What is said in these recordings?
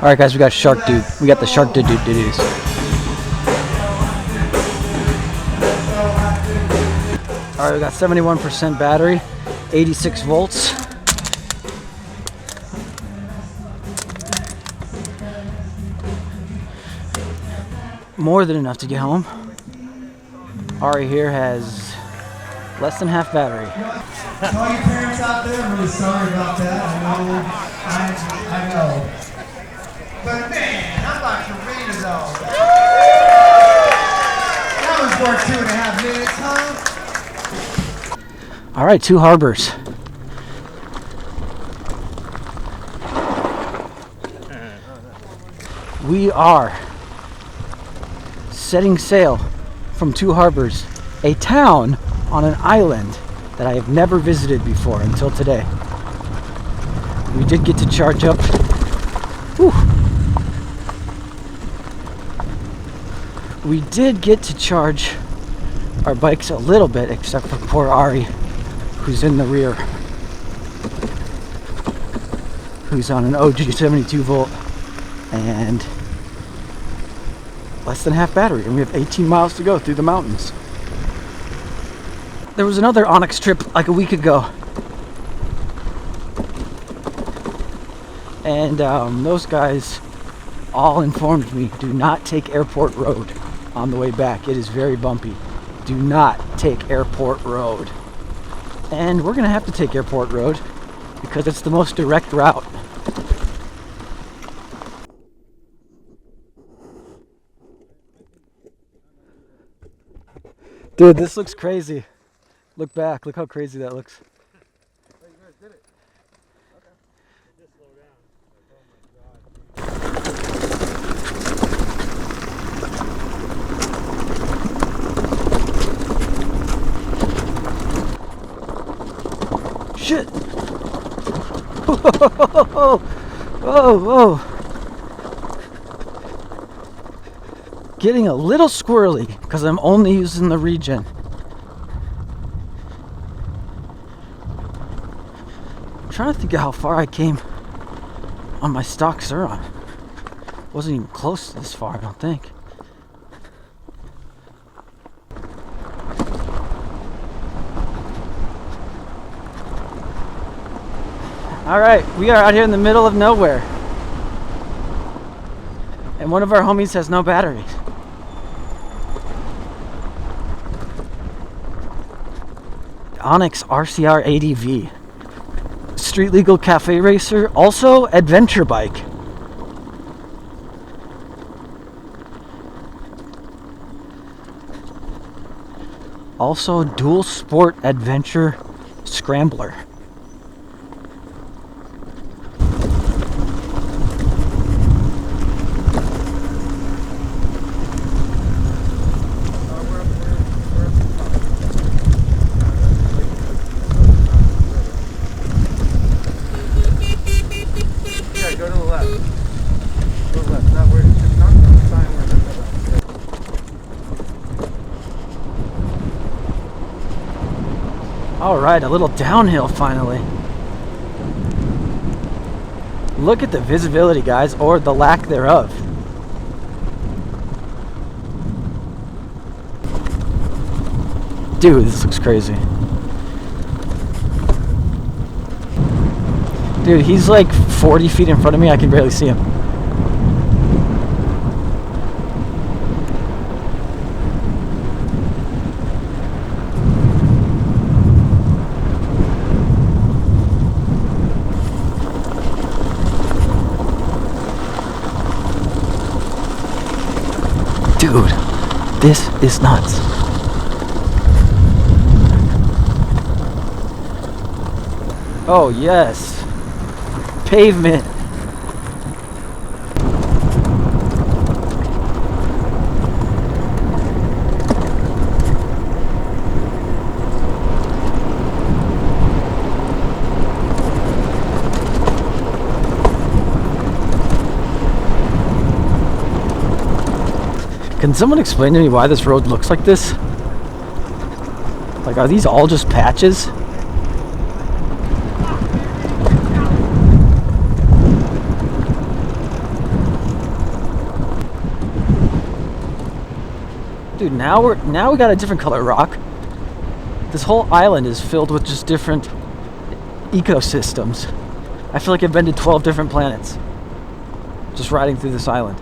All right, guys, we got Shark Dude. We got the Shark Dude dudes. All right, we got 71% battery, 86 volts. More than enough to get home. Ari here has less than half battery. To all your parents out there, I'm really sorry about that. I know. But man, I'm like Karina though. That was worth 2.5 minutes, huh? All right, 2 harbors. We are setting sail from 2 harbors, a town on an island that I have never visited before until today. We did get to charge up. Whew. We did get to charge our bikes a little bit, except for poor Ari, who's in the rear, who's on an OG 72 volt and less than half battery, and we have 18 miles to go through the mountains. There was another ONYX trip like a week ago, and those guys all informed me, do not take Airport Road on the way back. It is very bumpy. Do not take Airport Road. And we're gonna have to take Airport Road because it's the most direct route. Dude, this looks crazy. Look back, look how crazy that looks. Oh, you guys did it. Okay. Just slow down. Oh my God. Shit! Whoa, whoa, whoa. Getting a little squirrely because I'm only using the regen. I'm trying to think of how far I came on my stock Suron. Wasn't even close to this far, I don't think. Alright, we are out here in the middle of nowhere. And one of our homies has no batteries. ONYX RCR 80V. Street legal cafe racer, also adventure bike. Also dual sport adventure scrambler. Go to the left. Go to the left. Not where it's not the sign where it's All right, a little downhill finally. Look at the visibility, guys, or the lack thereof. Dude, this looks crazy. Dude, he's like 40 feet in front of me. I can barely see him. Dude, this is nuts. Oh, yes. Pavement. Can someone explain to me why this road looks like this? Like, are these all just patches? Dude, now we got a different color rock. This whole island is filled with just different ecosystems. I feel like I've been to 12 different planets just riding through this island.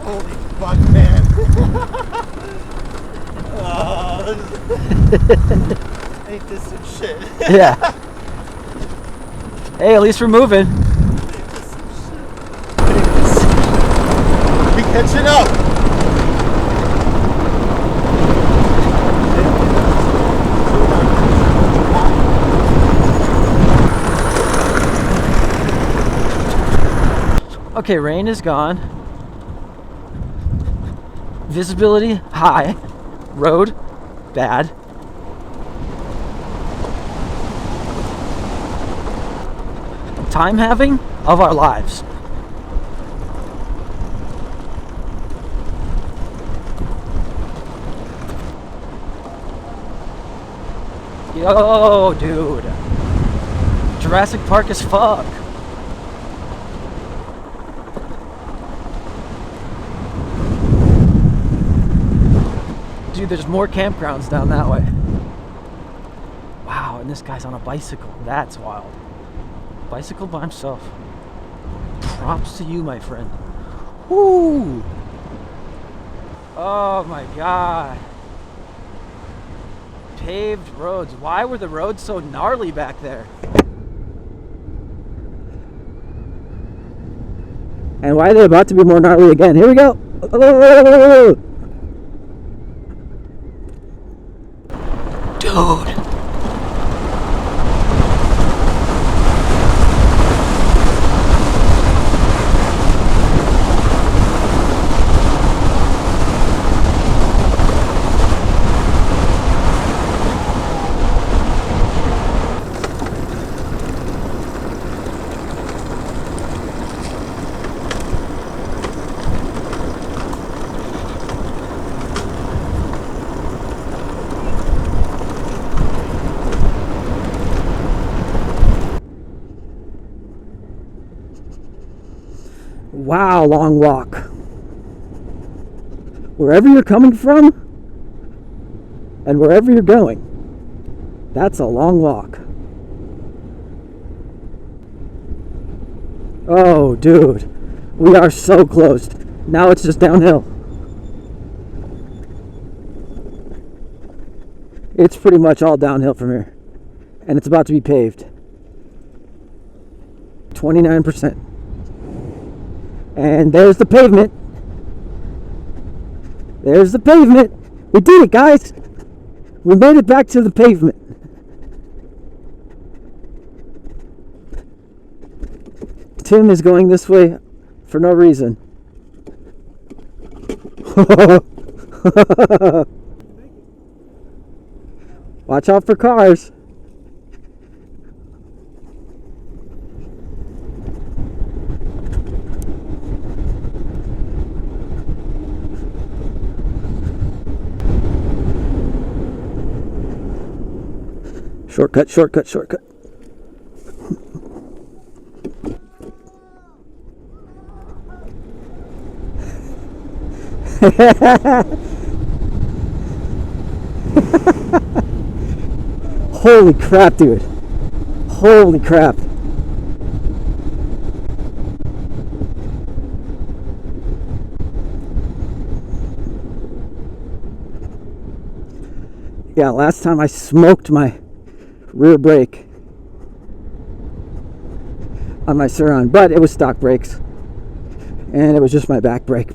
Holy fuck, man. Oh, ain't this some shit? Yeah. Hey, at least we're moving. We catching up. Okay, rain is gone. Visibility high. Road bad. Time having of our lives. Yo, dude. Jurassic Park as fuck. Dude, there's more campgrounds down that way. Wow, and this guy's on a bicycle. That's wild. Bicycle by himself. Props to you, my friend. Woo! Oh my god. Paved roads. Why were the roads so gnarly back there? And why are they about to be more gnarly again? Here we go. Dude. Wow, long walk. Wherever you're coming from and wherever you're going, that's a long walk. Oh, dude, we are so close. Now it's just downhill. It's pretty much all downhill from here, and it's about to be paved. 29%. And there's the pavement. There's the pavement. We did it, guys. We made it back to the pavement. Tim is going this way for no reason. Watch out for cars. Shortcut, shortcut, shortcut. Holy crap, dude. Holy crap. Yeah, last time I smoked my rear brake on my Sur-Ron, but it was stock brakes. And it was just my back brake,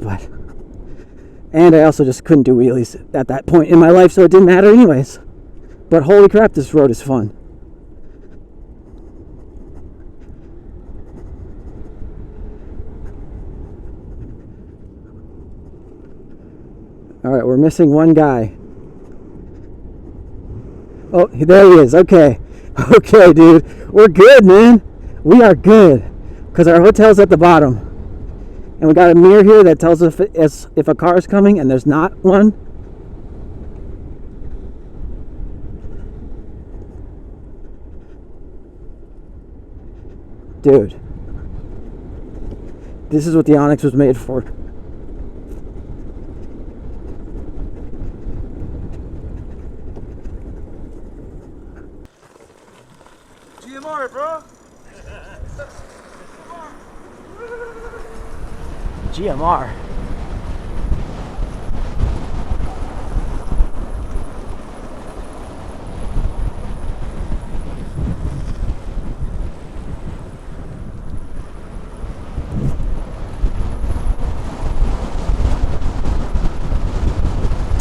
and I also just couldn't do wheelies at that point in my life, so it didn't matter anyways. But holy crap, this road is fun. All right, we're missing one guy. Oh, there he is. Okay. Okay, dude. We're good, man. We are good. Because our hotel's at the bottom. And we got a mirror here that tells us if a car is coming, and there's not one. Dude. This is what the ONYX was made for. GMR, bro. GMR.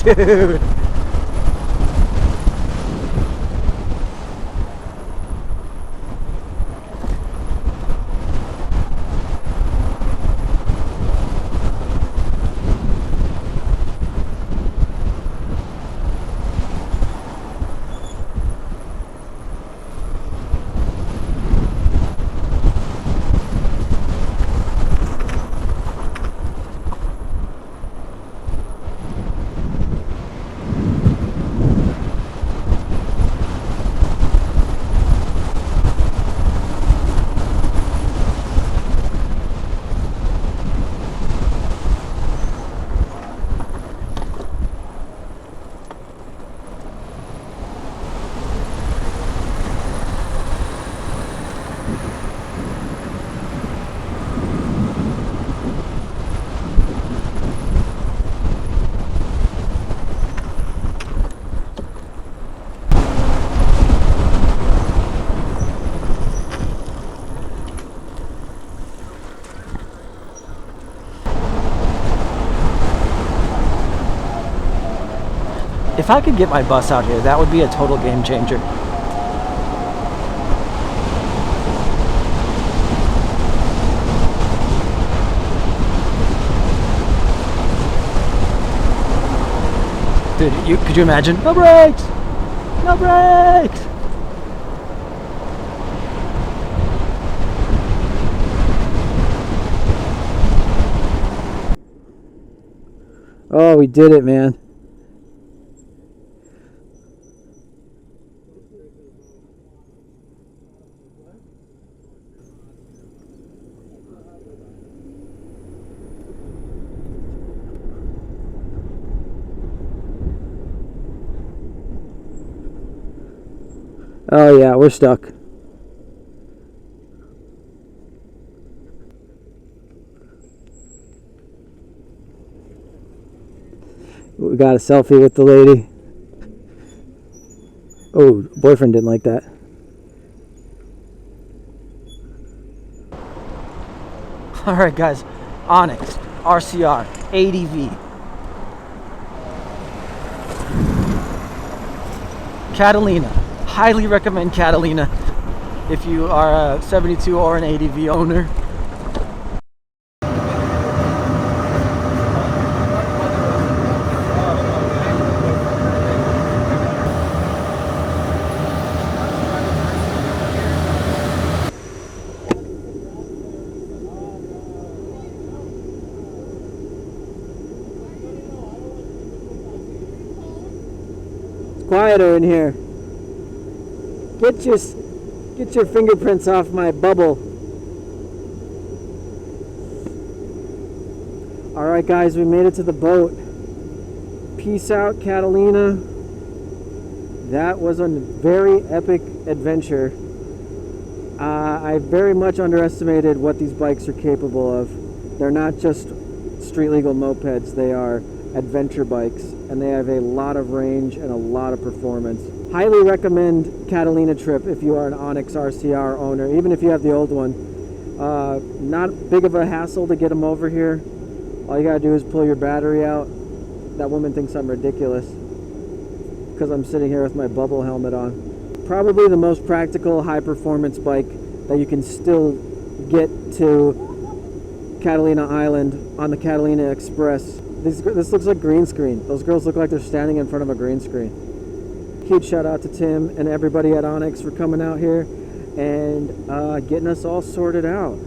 Dude. If I could get my bus out here, that would be a total game changer. Dude, could you imagine? No brakes! No brakes! Oh, we did it, man. Oh yeah, we're stuck. We got a selfie with the lady. Oh, boyfriend didn't like that. Alright guys, ONYX RCR 80V. Catalina. Highly recommend Catalina if you are a 72 or an 80V owner. It's quieter in here. Get your fingerprints off my bubble. All right. Alright guys, we made it to the boat. Peace out, Catalina. That was a very epic adventure. I very much underestimated what these bikes are capable of. They're not just street legal mopeds, they are adventure bikes, and they have a lot of range and a lot of performance. Highly recommend Catalina trip if you are an ONYX RCR owner, even if you have the old one. Not big of a hassle to get them over here. All you gotta do is pull your battery out. That woman thinks I'm ridiculous because I'm sitting here with my bubble helmet on. Probably the most practical high performance bike that you can still get to Catalina Island on the Catalina Express. This looks like green screen. Those girls look like they're standing in front of a green screen. Huge shout out to Tim and everybody at ONYX for coming out here and getting us all sorted out.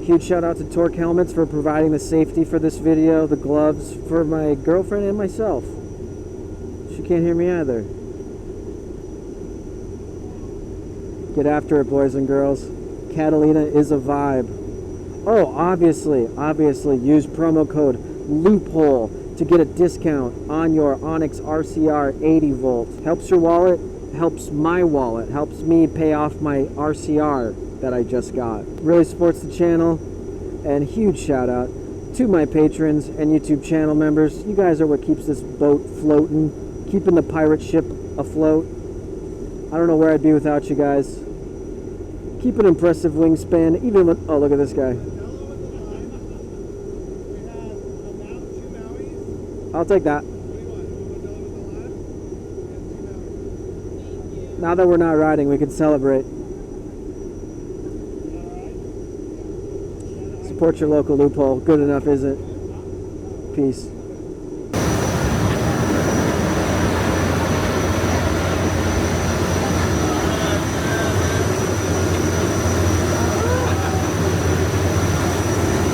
Huge shout out to Torque Helmets for providing the safety for this video, the gloves for my girlfriend and myself. She can't hear me either. Get after it, boys and girls. Catalina is a vibe. Oh, obviously, use promo code LOOPHOLE to get a discount on your ONYX RCR 80V. Helps your wallet, helps my wallet, helps me pay off my RCR that I just got. Really supports the channel, and huge shout out to my patrons and YouTube channel members. You guys are what keeps this boat floating, keeping the pirate ship afloat. I don't know where I'd be without you guys. Keep an impressive wingspan, even when, oh, look at this guy. I'll take that. Now that we're not riding, we can celebrate. Support your local loophole. Good enough, isn't it? Peace.